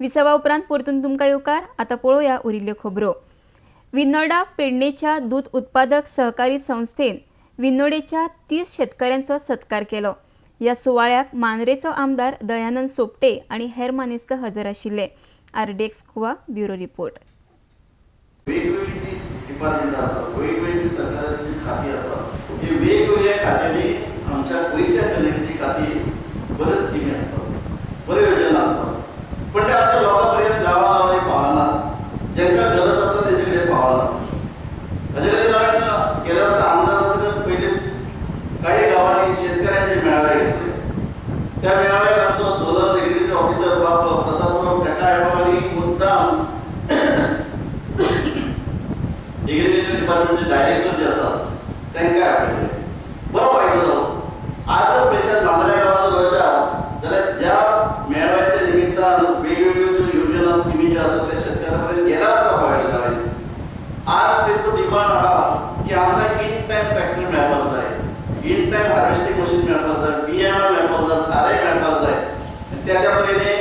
विसावा उपरांत परतून तुमकां येवकार. आतां पळोवया उरिल्ल्यो खबरो. विनोडा पेडणेच्या दूध उत्पादक सहकारी संस्थेन विनोडेच्या 30 शेतकऱ्यांचो सत्कार केलो. ह्या सुवाळ्याक मांद्रेचो आमदार दयानंद सोपटे आनी हेर मानेस्त हजर आशिल्ले. RDX Goa bureau report. वेगवेगळी डिपार्टमेंट आसात, वेगवेगळी सरकाराची खाती आसात. ही वेगवेगळ्या खात्यांनी आमच्या गोंयच्या जनतेची खाती बऱ्यो स्किमी आसतात, बऱ्यो योजना आसतात. पण ते आमच्या लोकां पर्यंत गांवांनी पावनात. जेंकां गरज आसता तेंचे कडेन पावनात. हाजे खातीर हांवें गेल्या वर्सा आमदार जातकच पयलींच काही गांवांनी शेतकऱ्यांचे मेळावे घेतले. त्या मेळाव्याक आमचो झोनल एग्रीकल्चर ऑफिसर बाब प्रसाद तेका हाडून मुद्दाम एग्रीकल्चर डिपार्टमेंटचे डायरेक्टर जे आसात तांकां हाडले. बरो फायदो जालो. आज जर पेशांत मांद्रे गांवांत जर वचात जाल्यार ज्या मेळाव्याच्या निमित्तान वेगवेगळ्यो योजना स्किमी ज्यो आसात त्या शेतकऱ्यां पर्यंत गेल्या वर्सा फायदो जाले. आज तेचो डिमांड आहा की आमकां इन टायम ट्रॅक्टर मेळपाक जाय, इन टायम हार्वेस्टिंग मशीन मेळपाक जाय, बियाणां मेळपाक जाय, सारें मेळपाक जाय. त्या परेने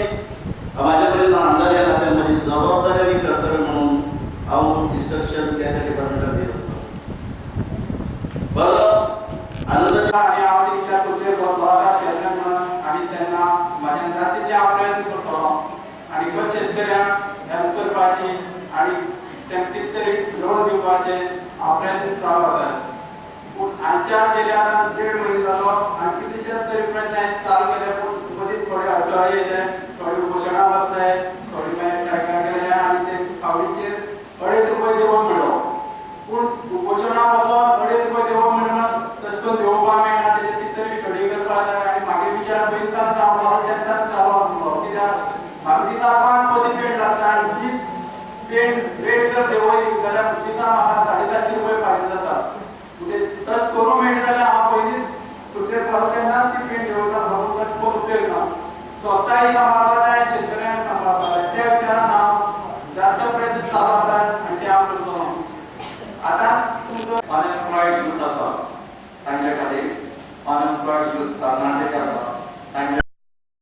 म्हाजे पर्यंत आमदार ह्या नात्यान म्हजी जबाबदारी आनी कर्तव्य म्हणून हांव इन्स्ट्रक्शन त्या डिपार्टमेंटाक दित आसता. बरो आनंद आणि हांव त्या तुजे बरोबर चेअरमॅन म्हणून आणि त्यांना माझ्या जातीचे हांव प्रयत्न करतलो आणि खंय शेतकऱ्यांक हेल्प करपाची आणि तेंका कितें तरी लोन दिवपाचे हांव प्रयत्न चालू आसा. पूण हांच्या गेल्या 1.5 म्हयने जालो आनी कितलेशेच तरी प्रयत्न हांवें चालू केले. पूण मदींच थोडे अडथळे येयले, थोडे उपोशणां बसले, थोडे मागीर सरकार गेले आनी ते फावडीचेर 2.5 रुपये दिवप म्हणलो. पूण उपोशणां बसोन 2.5 रुपये दिवप म्हणून तशें करून दिवपाक मेळना. तेजे कितें तरी स्टडी करपाक जाय आनी म्हागे विचार पयलींच्यान तेन्नाच चालू आसलो. कित्याक म्हाका दिता 5 पदी पेंट लागता आनी तीच पेंट रेट जर देंवयली जाल्यार दिसा म्हाका 750 रुपये फायदो जाता. म्हणजे तशें करूं मेळटा जाल्यार हांव पयलींच तुजेर परत तेन्नाच ती पेंट देंवयता म्हणून तशें करून उपयोग ना. स्वताय सांबाळपाक जाय, शेतकऱ्यांक